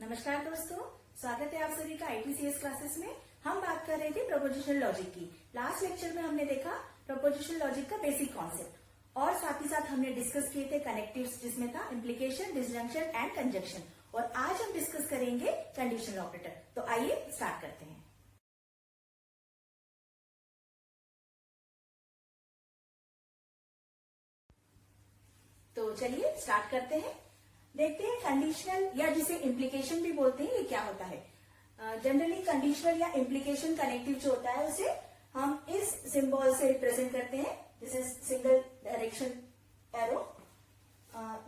नमस्कार दोस्तों, स्वागत है आप सभी का आईटीसीएस क्लासेस में। हम बात कर रहे थे प्रपोजिशनल लॉजिक की। लास्ट लेक्चर में हमने देखा प्रपोजिशनल लॉजिक का बेसिक कॉन्सेप्ट और साथ ही साथ हमने डिस्कस किए थे कनेक्टिव्स, जिसमें था इम्प्लीकेशन, डिसजंक्शन एंड कंजंक्शन। और आज हम डिस्कस करेंगे कंडीशनल ऑपरेटर। तो आइए स्टार्ट करते हैं। तो चलिए स्टार्ट करते हैं। देखते हैं कंडीशनल या जिसे इम्प्लीकेशन भी बोलते हैं, ये क्या होता है। जनरली कंडीशनल या इम्प्लीकेशन कनेक्टिव जो होता है उसे हम इस सिंबल से रिप्रेजेंट करते हैं। This is single direction arrow.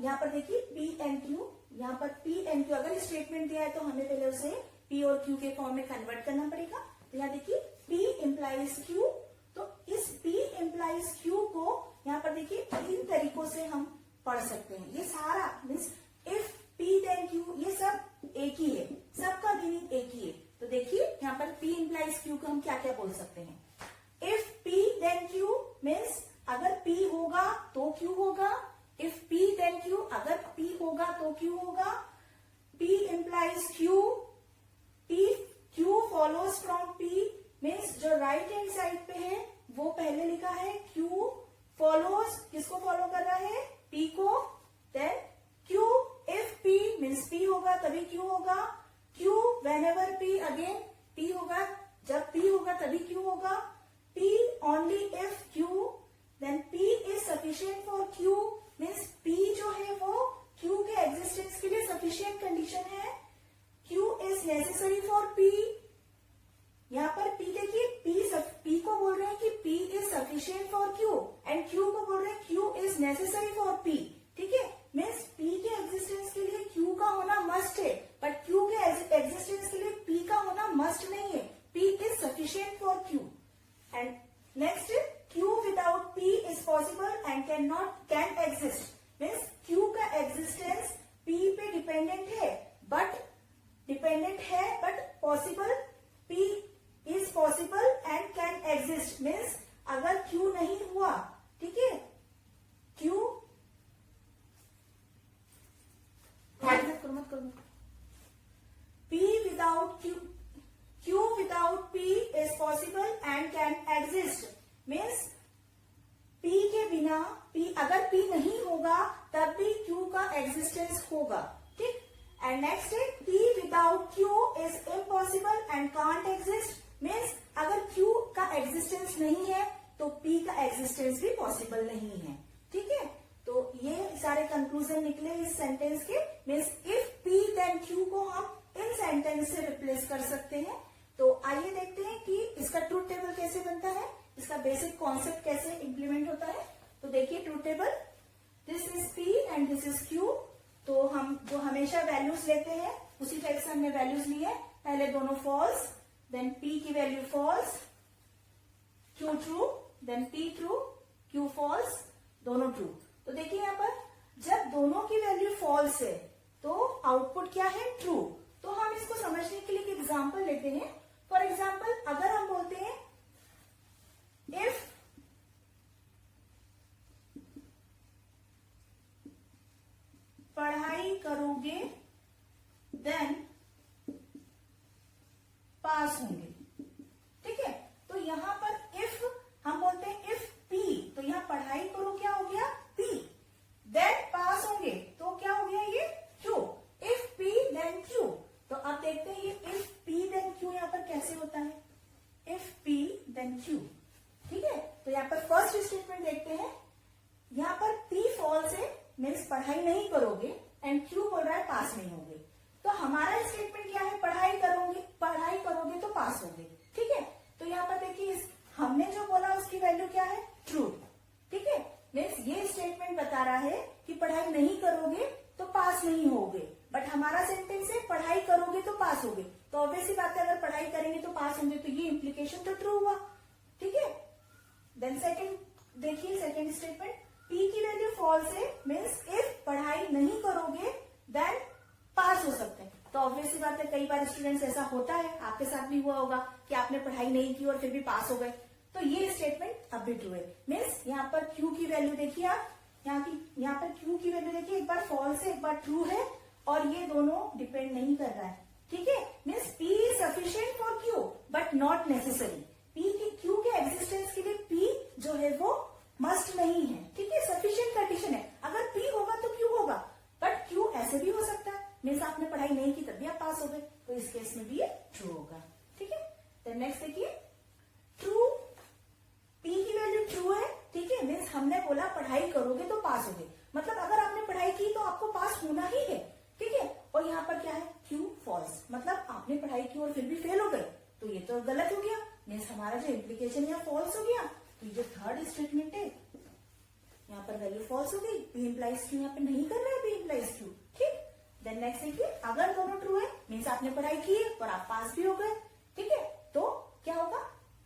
यहाँ पर देखिए पी एंड क्यू। यहाँ पर पी एंड क्यू अगर स्टेटमेंट दिया है तो हमें पहले उसे पी और क्यू के फॉर्म में कन्वर्ट करना पड़ेगा। तो यहाँ देखिए पी इम्प्लाइज क्यू। तो इस पी इम्प्लाइज क्यू को यहाँ पर देखिए तीन तरीकों से हम पढ़ सकते हैं। ये सारा means if P then Q, ये सब एक ही है, सबका मीनिंग एक ही है। तो देखिए यहाँ पर पी इम्प्लाइज क्यू को हम क्या क्या बोल सकते हैं। If P then Q means अगर पी होगा तो क्यू होगा। इफ पी देन क्यू, अगर पी होगा तो क्यू होगा। P implies Q, P Q follows from P means जो राइट हैंड साइड पे है वो पहले लिखा है। क्यू फॉलोज, किसको फॉलो कर रहा है? पी को। Then Q if P means P होगा तभी क्यू होगा। Q whenever P, again P होगा, जब पी होगा तभी क्यू होगा। P only if Q, then P is sufficient for Q means P जो है वो क्यू के एग्जिस्टेंस के लिए सफिशियंट कंडीशन है। Q is necessary for P. यहाँ पर पी देखिए, पी को बोल रहे हैं कि P is sufficient for Q and Q को बोल रहे हैं Q is necessary for P. ठीक है, मीन्स पी के एग्जिस्टेंस के लिए क्यू का होना मस्ट है, बट क्यू के एग्जिस्टेंस के लिए पी का होना मस्ट नहीं है। P is sufficient for Q. And next, Q without P is possible and can exist means Q का एग्जिस्टेंस पी पे डिपेंडेंट है but possible. P is possible and can exist means अगर Q नहीं हुआ, ठीक है, क्यू मत करो। P without Q without P is possible and can exist means P के बिना, अगर पी नहीं होगा तब भी क्यू का एग्जिस्टेंस होगा। ठीक। एंड नेक्स्ट है P without Q is impossible and can't exist means अगर क्यू का एग्जिस्टेंस नहीं है तो पी का एग्जिस्टेंस भी पॉसिबल नहीं है। ठीक है, तो ये सारे कंक्लूजन निकले इस सेंटेंस के। Means if P then Q को हम इन सेंटेंस से रिप्लेस कर सकते हैं। तो आइए देखते हैं कि इसका ट्रूथ टेबल कैसे बनता है, इसका बेसिक कॉन्सेप्ट कैसे इम्प्लीमेंट होता है। तो देखिए truth table, this is P and this is Q. तो हम जो हमेशा वैल्यूज लेते हैं उसी टाइप से हमने वैल्यूज लिए। पहले दोनों फॉल्स, देन पी की value false, Q true, then P true, Q false, दोनों ट्रू। तो देखिए यहाँ पर जब दोनों की वैल्यू फॉल्स है तो आउटपुट क्या है? ट्रू। तो हम इसको समझने के लिए एक एग्जाम्पल लेते हैं। फॉर एग्जाम्पल अगर हम बोलते हैं इफ पढ़ाई करोगे देन पास होंगे। ठीक है, तो यहां पर इफ हम बोलते हैं इफ पी, तो यहां पढ़ाई करो क्या हो गया? पी। देन पास होंगे तो क्या हो गया? ये Q. If P then Q. तो अब देखते हैं ये इफ पी देन क्यू यहां पर कैसे होता है। If P then Q. ठीक है, तो यहां पर फर्स्ट स्टेटमेंट देखते हैं। यहां पर पी फॉल्स है मीन्स पढ़ाई नहीं करोगे एंड क्यू बोल रहा है पास नहीं होंगे। तो हमारा स्टेटमेंट क्या है? पढ़ाई करोगे तो पास होंगे। ठीक है, तो यहाँ पर देखिए हमने जो बोला उसकी वैल्यू क्या है? ट्रू। ठीक है, मीन्स ये स्टेटमेंट बता रहा है कि पढ़ाई नहीं करोगे तो पास नहीं होगे, बट हमारा सेंटेंस है पढ़ाई करोगे तो पास होगे। तो ऑब्वियसली बात है अगर पढ़ाई करेंगे तो पास होंगे, तो ये इम्प्लीकेशन तो ट्रू हुआ। ठीक है, देन सेकेंड देखिए, सेकेंड स्टेटमेंट पी की वैल्यू फॉल्स है मीन्स इफ पढ़ाई नहीं करोगे देन पास हो सकते हैं। तो ऑब्वियसली बात है कई बार स्टूडेंट्स ऐसा होता है, आपके साथ भी हुआ होगा कि आपने पढ़ाई नहीं की और फिर भी पास हो गए। तो ये स्टेटमेंट अब भी ट्रू है। मीन्स यहाँ पर क्यू की वैल्यू देखिए आप, यहाँ पर क्यू की वैल्यू देखिए, एक बार फॉल्स है एक बार ट्रू है। और ये दोनों डिपेंड नहीं कर रहा है, ठीक है। Means P is sufficient for Q but not necessary. P की क्यू के एग्जिस्टेंस के लिए पी जो है वो मस्ट नहीं है, ठीक है, सफिशिएंट कंडीशन है। अगर पी होगा तो क्यू होगा, बट क्यू ऐसे भी हो सकता है, मीन्स आपने पढ़ाई नहीं की तब भी आप पास हो गए, तो इस केस में भी ये ट्रू होगा, ठीक है। तो नेक्स्ट देखिए, ट्रू, पी की वैल्यू ट्रू है, ठीक है, मीन्स हमने बोला पढ़ाई करोगे तो पास होगे, मतलब अगर आपने पढ़ाई की तो आपको पास होना ही है, ठीक है। और यहाँ पर क्या है, क्यू फॉल्स, मतलब आपने पढ़ाई की और फिर भी फेल हो गए, तो ये तो गलत हो गया, मीन्स हमारा जो इम्प्लीकेशन यहाँ फॉल्स हो गया। तो ये जो थर्ड स्टेटमेंट है यहाँ पर वैल्यू फॉल्स हो गई, पी इम्प्लाइज क्यू यहाँ पर नहीं कर रहे हैं, पी इम्प्लाइज क्यू, ठीक। देन नेक्स्ट देखिए, अगर दोनों ट्रू है मीन्स आपने पढ़ाई की है और आप पास भी हो गए, ठीक है, तो क्या होगा,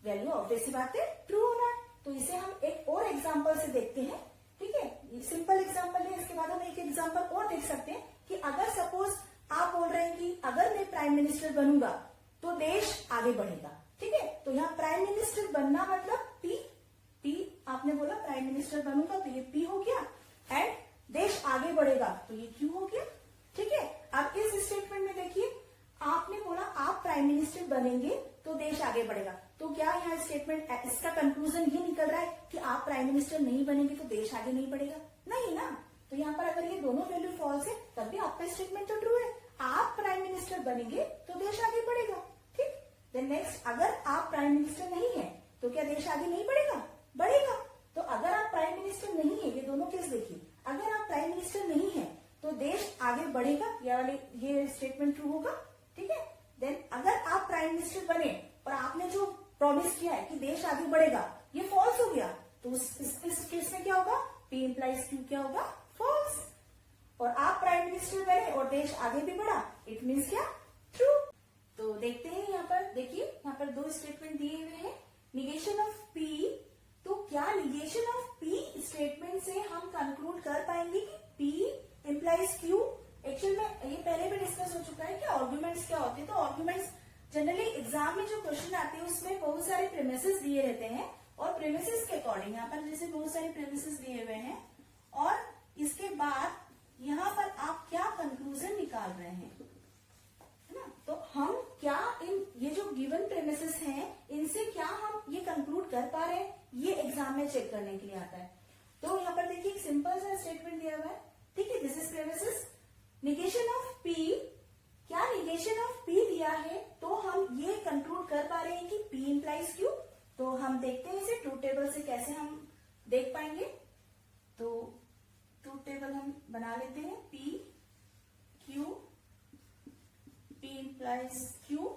वैल्यू ऑब्वियस सी बात है ट्रू होना है। तो इसे हम एक और एग्जाम्पल से देखते हैं, ठीक है, सिंपल एग्जाम्पल है। इसके बाद हम एक एग्जाम्पल और देख सकते हैं कि अगर सपोज आप बोल रहे हैं कि अगर मैं प्राइम मिनिस्टर बनूंगा तो देश आगे बढ़ेगा, ठीक है। तो यहाँ प्राइम मिनिस्टर बनना मतलब पी, पी आपने बोला प्राइम मिनिस्टर बनूंगा तो ये पी हो गया, एंड देश आगे बढ़ेगा तो ये क्यू हो गया, ठीक है। अब इस स्टेटमेंट में देखिए, आपने बोला आप प्राइम मिनिस्टर बनेंगे तो देश आगे बढ़ेगा, तो क्या यहाँ स्टेटमेंट इसका कंक्लूजन ये निकल रहा है कि आप प्राइम मिनिस्टर नहीं बनेंगे तो देश आगे नहीं बढ़ेगा? नहीं ना। तो यहाँ पर अगर ये दोनों वैल्यू फॉल्स है तब भी आपका स्टेटमेंट तो ट्रू है, आप प्राइम मिनिस्टर बनेंगे तो देश आगे बढ़ेगा, ठीक। देन नेक्स्ट, अगर आप प्राइम मिनिस्टर नहीं है तो क्या देश आगे नहीं बढ़ेगा? बढ़ेगा। तो अगर आप प्राइम मिनिस्टर नहीं है, ये दोनों केस देखिए, अगर आप प्राइम मिनिस्टर नहीं है तो देश आगे बढ़ेगा, ये स्टेटमेंट ट्रू होगा, ठीक है। देन अगर आप प्राइम मिनिस्टर बने और आपने जो प्रॉमिस किया है कि देश आगे बढ़ेगा, ये फॉल्स हो गया, तो इस केस में क्या होगा, पी इम्प्लाइज क्यू क्या होगा, फॉल्स। और आप प्राइम मिनिस्टर बने और देश आगे भी बढ़ा, इट मीन्स क्या, ट्रू। तो देखते हैं यहाँ पर, देखिए यहाँ पर दो स्टेटमेंट दिए हुए हैं, निगेशन ऑफ पी। तो क्या निगेशन ऑफ पी स्टेटमेंट से हम कंक्लूड कर पाएंगे कि पी इम्प्लाइज क्यू? एक्चुअल में ये पहले भी डिस्कस हो चुका है कि आर्ग्यूमेंट्स क्या होते हैं। तो आर्ग्यूमेंट्स जनरली एग्जाम में जो क्वेश्चन आते हैं उसमें बहुत सारे प्रेमिसेस दिए रहते हैं, और प्रेमिसेस के अकॉर्डिंग यहाँ पर जैसे बहुत सारे प्रेमिसेस दिए हुए हैं, और इसके बाद यहाँ पर आप क्या कंक्लूजन निकाल रहे हैं, है ना। तो हम क्या ये जो गिवन प्रेमिसेस हैं इनसे क्या हम ये कंक्लूड कर पा रहे हैं, ये एग्जाम में चेक करने के लिए आता है। तो यहाँ पर देखिए एक सिंपल सा स्टेटमेंट दिया हुआ है, ठीक है, this is premises, negation of P. क्या निगेशन ऑफ पी दिया है तो हम ये कंक्लूड कर पा रहे हैं कि पी इम्प्लाइज क्यू। तो हम देखते हैं इसे ट्रूथ टेबल से कैसे हम देख पाएंगे। तो ट्रूथ टेबल हम बना लेते हैं, P Q, P implies Q,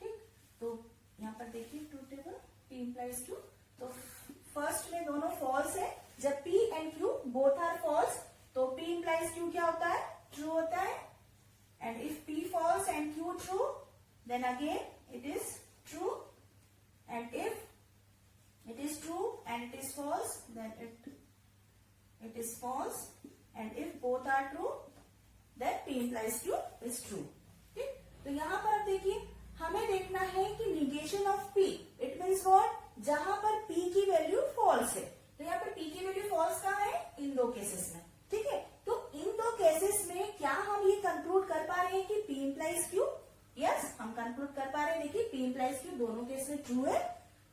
ठीक। तो यहाँ पर देखिए truth table, P implies Q. तो फर्स्ट में दोनों फॉल्स है, जब P and Q both are false तो P इम्प्लाइज Q क्या होता है, ट्रू होता है। And if P false and Q true then again it is true, and if it is true and it is false then it is false, and if both are true then P implies Q is true, ठीक। तो यहाँ पर अब देखिए हमें देखना है कि negation of P, it means what, जहां पर P की वैल्यू फॉल्स है। तो यहाँ पर P की वैल्यू फॉल्स कहाँ है, इन दो केसेस में, ठीक है। तो इन दो केसेस में क्या हम ये कंक्लूड कर पा रहे हैं कि P इम्प्लाइज Q? यस, हम कंक्लूड कर पा रहे हैं। देखिए P इम्प्लाइज Q दोनों केस में ट्रू है,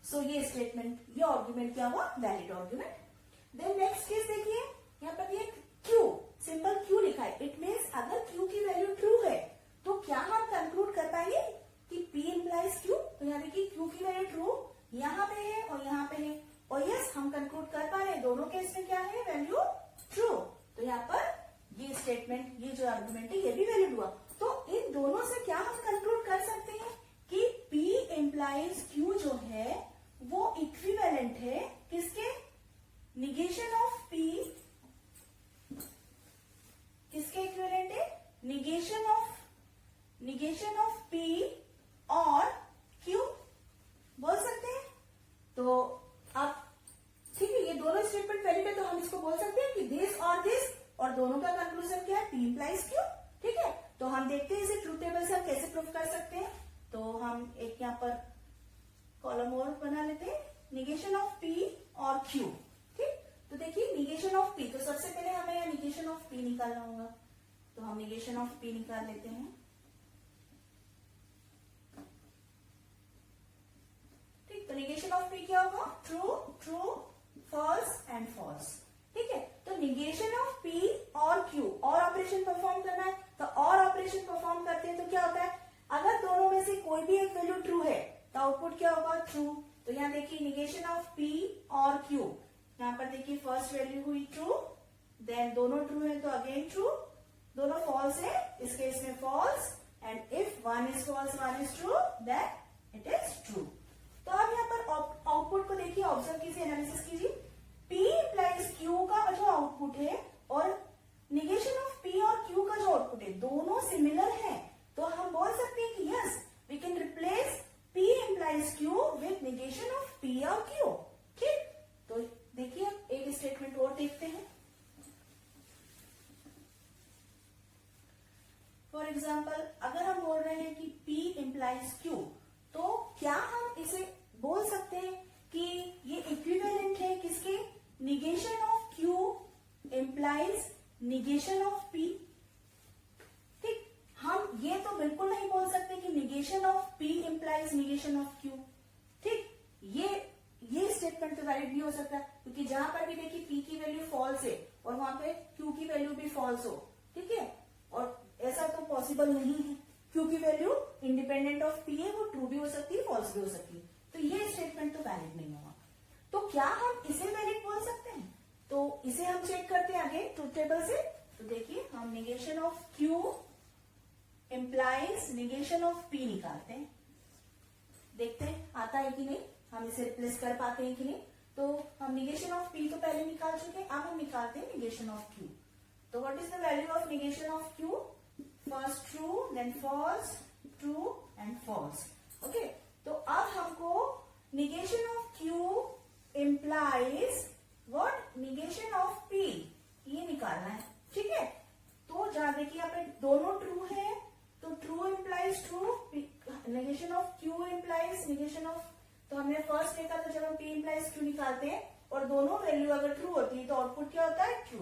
सो ये स्टेटमेंट, ये आर्ग्यूमेंट क्या हुआ, valid argument. Then next case देखिए, यहाँ पर ये Q, सिंपल Q लिखा है, इट मीन्स अगर Q की वैल्यू ट्रू है तो क्या हम कंक्लूड कर पाएंगे कि P इम्प्लाइज Q? तो यहाँ देखिए Q की वैल्यू ट्रू यहाँ पे है और यहाँ पे है, और यस हम कंक्लूड कर पा रहे हैं दोनों केस में क्या है, वैल्यू ट्रू। तो यहाँ पर ये स्टेटमेंट, ये जो आर्गुमेंट है ये भी वैलिड हुआ। तो इन दोनों से क्या हम कंक्लूड कर सकते हैं कि P इम्प्लाइज Q जो है वो इक्विवेलेंट है किसके, निगेशन ऑफ P, किसके इक्विवेलेंट है, निगेशन ऑफ P और Q बोल सकते हैं। तो अब ठीक है, ये दोनों स्टेटमेंट वैलिड है तो हम इसको बोल सकते हैं कि दिस और दिस, और दोनों का कंक्लूजन क्या है, P इम्प्लाइज Q, ठीक है। तो हम देखते हैं इसे ट्रूथ टेबल से हम कैसे प्रूव कर सकते हैं। तो हम एक यहाँ पर कॉलम और बना लेते हैं, निगेशन ऑफ P और Q, ठीक। तो देखिए निगेशन ऑफ पी, तो सबसे पहले हमें यहाँ निगेशन ऑफ पी निकालना होगा, तो हम निगेशन ऑफ पी निकाल लेते हैं। ठीक, तो निगेशन ऑफ पी क्या होगा, true true false and false. ठीक है, तो निगेशन ऑफ पी और क्यू, और ऑपरेशन परफॉर्म करना है, तो और ऑपरेशन परफॉर्म करते हैं तो क्या होता है, अगर दोनों में से कोई भी एक वैल्यू ट्रू है तो आउटपुट क्या होगा, ट्रू। तो यहाँ देखिए निगेशन ऑफ पी और क्यू, यहाँ पर देखिए फर्स्ट वैल्यू हुई ट्रू, देन दोनों ट्रू है तो अगेन ट्रू, दोनों फॉल्स है इस केस में false, and if one is false one is true then it is true. तो अब यहाँ पर आउटपुट को देखिए, ऑब्जर्व कीजिए, एनालिसिस कीजिए। P इम्प्लाइज Q का जो आउटपुट है और निगेशन ऑफ P और Q का जो आउटपुट है दोनों सिमिलर है, तो हम बोल सकते हैं कि yes we can replace P implies Q with negation of P और Q। ठीक, तो देखिए एक स्टेटमेंट और देखते हैं। फॉर एग्जाम्पल अगर हम बोल रहे हैं कि P इम्प्लाइज Q, तो क्या हम इसे बोल सकते हैं कि ये इक्विवेलेंट है किसके, negation of Q implies negation of P। ठीक, हम ये तो बिल्कुल नहीं बोल सकते कि negation of P implies negation of Q। ठीक, ये स्टेटमेंट तो वैलिड नहीं हो सकता, क्योंकि जहां पर भी देखिए P की वैल्यू फॉल्स है और वहां पे Q की वैल्यू भी फॉल्स हो। ठीक है, और ऐसा तो पॉसिबल नहीं है, Q की वैल्यू इंडिपेंडेंट ऑफ P है, वो ट्रू भी हो सकती है फॉल्स भी हो सकती है, तो ये स्टेटमेंट तो वैलिड नहीं होगा। तो क्या हम इसे वैलिड बोल सकते हैं, तो इसे हम चेक करते हैं आगे ट्रूथ टेबल से। तो देखिए हम negation of Q implies negation of P निकालते हैं, देखते हैं आता है कि नहीं, हम इसे रिप्लेस कर पाते हैं कि नहीं। तो हम निगेशन ऑफ P तो पहले निकाल चुके हैं, अब हम निकालते हैं निगेशन ऑफ Q। तो what is the value of negation of Q, first true then false, true and false. Okay, तो अब हमको negation of Q implies what, negation of P, ये निकालना है। ठीक है, तो जहां देखिए यहाँ पे दोनों ट्रू है, तो true implies true, negation of Q implies negation of, तो हमने फर्स्ट देखा तो जब हम P इम्प्लाइज Q निकालते हैं और दोनों वैल्यू अगर ट्रू होती है तो आउटपुट क्या होता है, ट्रू।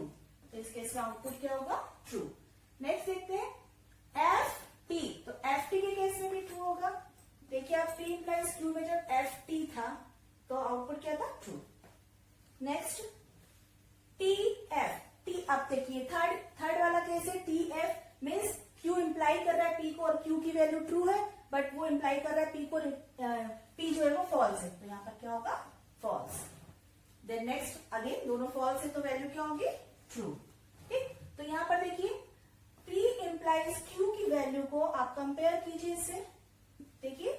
तो इस केस में आउटपुट क्या होगा, ट्रू। नेक्स्ट देखते हैं एफ टी, तो एफ टी के केस में भी ट्रू होगा। देखिए आप P इम्प्लाइज Q में जब एफ टी था तो आउटपुट क्या था, true. Next T F T, अब देखिए थर्ड वाला केस है T F means Q imply कर रहा है P को और Q की वैल्यू ट्रू है, बट वो इम्प्लाई कर रहा है P को, P जो है वो फॉल्स है, तो यहाँ पर क्या होगा, फॉल्स। देन नेक्स्ट अगेन दोनों फॉल्स है तो वैल्यू क्या होगी, ट्रू। ठीक, तो यहाँ पर देखिए P इम्प्लाइज Q की वैल्यू को आप कंपेयर कीजिए इससे, देखिए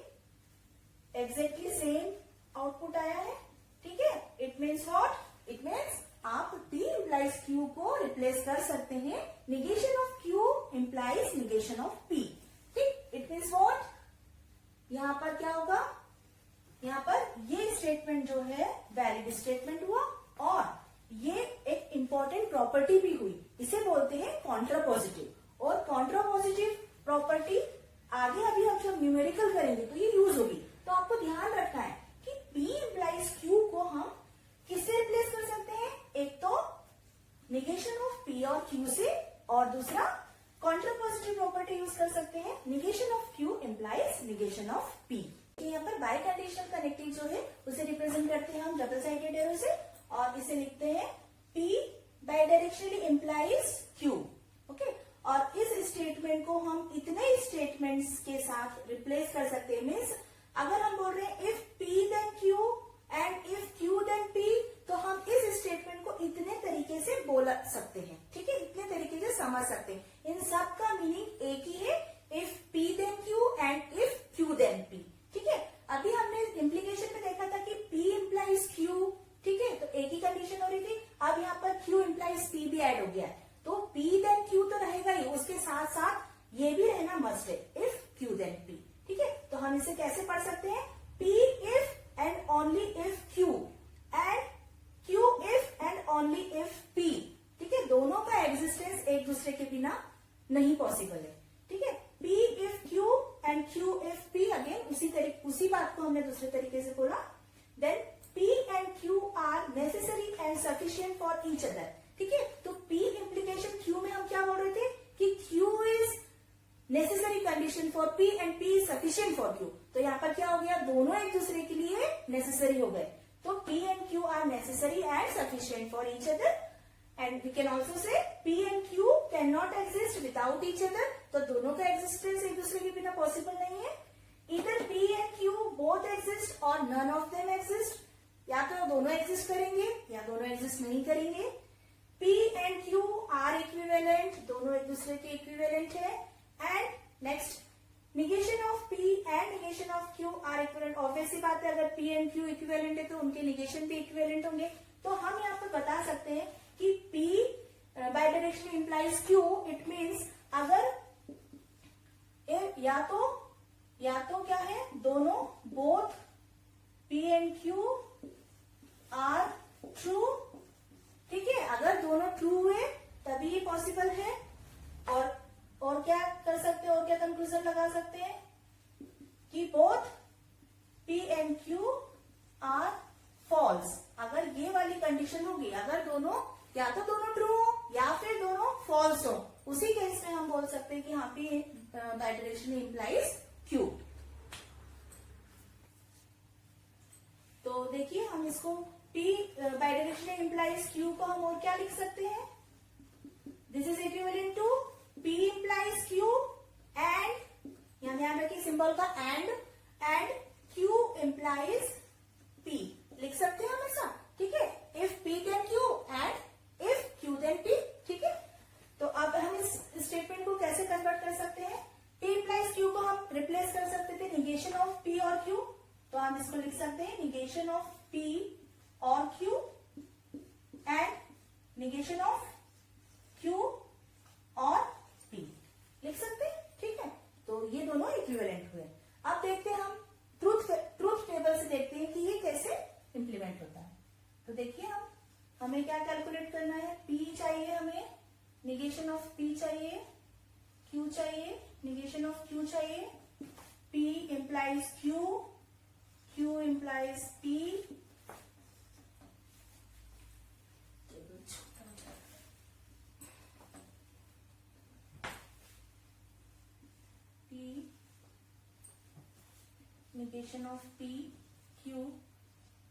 एग्जैक्टली सेम आउटपुट आया है। ठीक है, it means what, it means आप P इम्प्लाइज Q को रिप्लेस कर सकते हैं negation of Q implies negation of P। ठीक, इट मीन्स व्हाट, यहां पर क्या होगा, यहाँ पर ये स्टेटमेंट जो है वैलिड स्टेटमेंट हुआ, और ये एक इंपॉर्टेंट प्रॉपर्टी भी हुई, इसे बोलते हैं कॉन्ट्रापॉजिटिव। और कॉन्ट्रापॉजिटिव प्रॉपर्टी आगे अभी हम जब न्यूमेरिकल करेंगे तो ये यूज होगी। तो आपको ध्यान रखना है कि P इम्प्लाइज Q को हम किससे रिप्लेस कर सकते हैं, एक तो निगेशन ऑफ P और Q से, और दूसरा कॉन्ट्रापॉजिटिव प्रॉपर्टी यूज कर सकते हैं negation of Q implies negation of P। यहाँ पर बाई कंडीशनल कनेक्टिव जो है उसे रिप्रेजेंट करते हैं हम डबल साइडेड एरो से, और इसे लिखते हैं P by directionally implies Q। Okay, और इस स्टेटमेंट को हम इतने स्टेटमेंट्स के साथ रिप्लेस कर सकते हैं। मीन्स अगर हम बोल रहे हैं if P then Q and if Q then P, तो हम इस स्टेटमेंट को इतने तरीके से बोल सकते हैं। ठीक है, इतने तरीके से समझ सकते हैं। इन सब का मीनिंग एक ही है, if P then Q and if Q then P। ठीक है, अभी हमने इम्प्लीकेशन में देखा था कि P इम्प्लाइज Q, ठीक है, तो एक ही कंडीशन हो रही थी। अब यहाँ पर Q इम्प्लाइज P भी ऐड हो गया है, तो P देन Q तो रहेगा ही, उसके साथ साथ ये भी रहना मस्ट है, इफ Q देन P। ठीक है, तो हम इसे कैसे पढ़ सकते हैं, P if and only if Q and Q if and only if P। ठीक है, दोनों का एग्जिस्टेंस एक दूसरे के बिना नहीं पॉसिबल है। ठीक है, P if Q and Q if P, again उसी बात को हमने दूसरे तरीके से बोला। Then P P and Q are necessary and sufficient for each other. ठीक है, तो P implication Q में हम क्या बोल रहे थे कि Q is necessary condition for P and P is sufficient for Q. तो यहाँ पर क्या हो गया, दोनों एक दूसरे के लिए necessary हो गए. तो P and Q are necessary and sufficient for each other. And we can also say P and Q cannot exist without each other. तो दोनों का existence एक दूसरे के बिना possible नहीं है. Either P and Q both exist or none of them exist. या तो दोनों exist करेंगे या दोनों exist नहीं करेंगे. P and Q are equivalent. दोनों एक दूसरे के equivalent है. And next, negation of P and negation of Q are equivalent. Obvious सी बात है, अगर P and Q equivalent है तो उनके negation भी equivalent होंगे. तो हम यहाँ पर बता सकते हैं कि P bidirectionally implies Q. It means अगर या तो क्या है, दोनों both P and Q are true. ठीक है, अगर दोनों true हुए तभी ये पॉसिबल है. और क्या कर सकते हैं, और क्या कंक्लूजन लगा सकते हैं कि both P and Q are false. अगर ये वाली कंडीशन होगी, अगर दोनों या तो दोनों ट्रू हो या फिर दोनों फॉल्स हो, उसी केस में हम बोल सकते हैं कि हाँ P bidirectionally implies Q. तो देखिए, हम इसको P bidirectionally implies Q को हम और क्या लिख सकते हैं. This is equivalent to P implies Q and यहाँ ध्यान रखिए सिंबल का and Q implies P लिख सकते हैं हम ऐसा. ठीक है, if P then Q and if Q then P. ठीक है, तो अब हम इस स्टेटमेंट को कैसे कन्वर्ट कर सकते हैं. P implies Q को हम रिप्लेस कर सकते थे निगेशन ऑफ P और Q. तो हम इसको लिख सकते हैं निगेशन ऑफ P और Q and negation of Q और P लिख सकते हैं. ठीक है, तो ये दोनों इक्विवेलेंट हुए. अब देखते हैं हम ट्रूथ टेबल से देखते हैं कि ये कैसे इंप्लीमेंट होता है. तो देखिए, हमें क्या कैलकुलेट करना है. P चाहिए हमें, निगेशन ऑफ P चाहिए, Q चाहिए, निगेशन ऑफ Q चाहिए. P implies Q, Q implies P. P negation of P, Q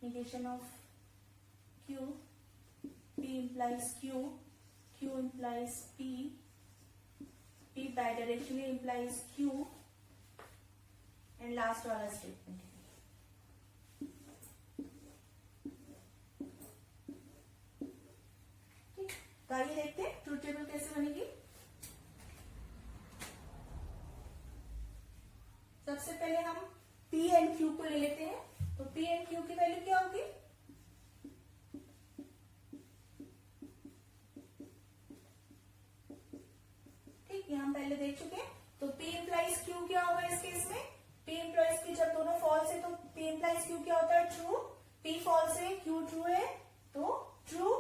negation of Q. P implies Q, Q implies P. P bidirectionally implies Q. And last वाला statement. ठीक, तो आइए देखते हैं truth table कैसे बनेगी. सबसे पहले हम P एंड Q को ले लेते हैं. तो P एंड Q की वैल्यू क्या होगी. ठीक, ये हम पहले देख चुके हैं. तो P implies Q क्या होगा इस केस में. P implies Q जब दोनों फॉल्स है तो P implies Q क्या होता है, ट्रू. P फॉल्स है, Q ट्रू है तो true.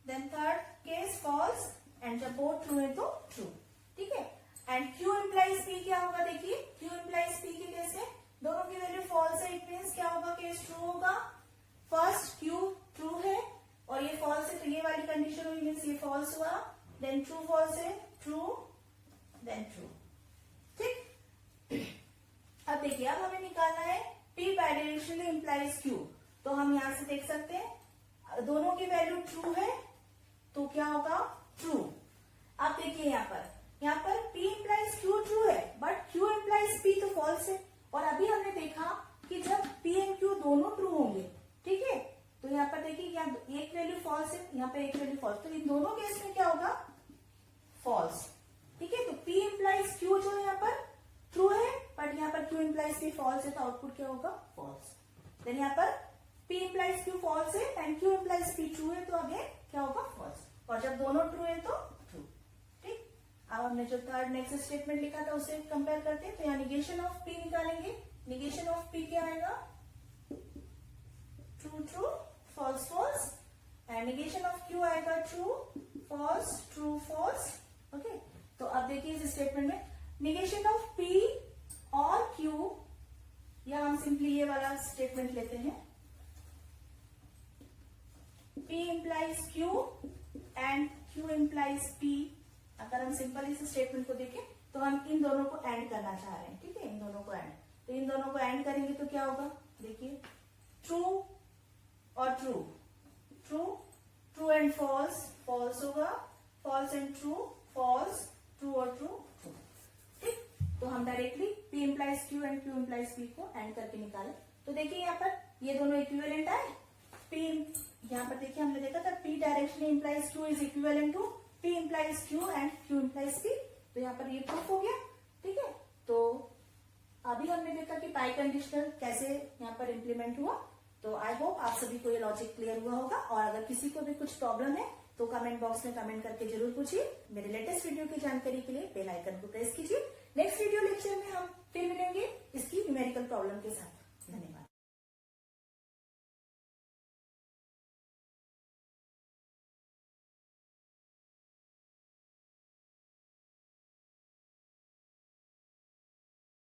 Then third case false, and जब बोथ ट्रू है तो ट्रू. ठीक है, एंड Q implies P क्या होगा. देखिए, Q implies P के केस में दोनों की वैल्यू फॉल्स है. इट मीन्स क्या होगा, केस ट्रू होगा. फर्स्ट Q ट्रू है और ये फॉल्स है, तो ये वाली कंडीशन हुई, मीन्स ये फॉल्स हुआ. देन ट्रू फॉल्स है, ट्रू देन ट्रू. ठीक, अब देखिए, अब हमें निकालना है P bidirectionally implies Q. तो हम यहां से देख सकते हैं दोनों की वैल्यू ट्रू है तो क्या होगा, ट्रू. अब देखिए यहाँ पर P implies Q ट्रू है बट Q implies P तो फॉल्स है. और अभी हमने देखा कि जब P एंड Q दोनों ट्रू होंगे, ठीक है, तो यहाँ पर देखिए यहाँ एक वैल्यू फॉल्स है, यहाँ पे एक वैल्यू फॉल्स, तो इन दोनों केस में क्या होगा, फॉल्स. ठीक है, तो P implies Q जो यहाँ पर ट्रू है बट यहाँ पर Q implies P फॉल्स है, तो आउटपुट क्या होगा, फॉल्स. देन यहाँ पर P implies Q फॉल्स है and Q implies P true है, तो अगेन क्या होगा, फॉल्स. और जब दोनों ट्रू है तो ट्रू. ठीक, अब हमने जो थर्ड नेक्स्ट स्टेटमेंट लिखा था उसे कंपेयर करते हैं. तो यहाँ निगेशन ऑफ P निकालेंगे. निगेशन ऑफ P क्या आएगा, true true false false. And negation of Q आएगा true false true false. Okay, तो अब देखिए इस स्टेटमेंट में निगेशन ऑफ P और Q, या हम सिंपली ये वाला स्टेटमेंट लेते हैं. P implies Q and Q implies P। अगर हम सिंपल इस स्टेटमेंट को देखें तो हम इन दोनों को एंड करना चाह रहे हैं, ठीक है, इन दोनों को एंड। तो इन दोनों को एंड करेंगे तो क्या होगा, देखिए ट्रू और true, true true and false, false होगा, false and true, false, true और ट्रू, ट्रू। ठीक, तो हम directly P implies Q and Q implies P को एंड करके निकाले। तो देखिए यहाँ पर ये दोनों इक्विवेलेंट आए। P यहाँ पर देखिए हमने देखा था P directionally implies Q is equivalent to P implies Q and Q implies P। तो यहाँ पर ये प्रूफ हो गया, ठीक है। तो अभी हमने देखा कि पाई कंडीशनल कैसे यहाँ पर इंप्लीमेंट हुआ। तो आई होप आप सभी को ये लॉजिक क्लियर हुआ होगा। और अगर किसी को भी कुछ प्रॉब्लम है तो कमेंट बॉक्स में कमेंट करके जरूर पूछिए। मेरे लेटेस्ट वीडियो की जानकारी के लिए बेल आइकन को प्रेस कीजिए। नेक्स्ट वीडियो लेक्चर में हम फिर मिलेंगे इसकी न्यूमेरिकल प्रॉब्लम के साथ। धन्यवाद।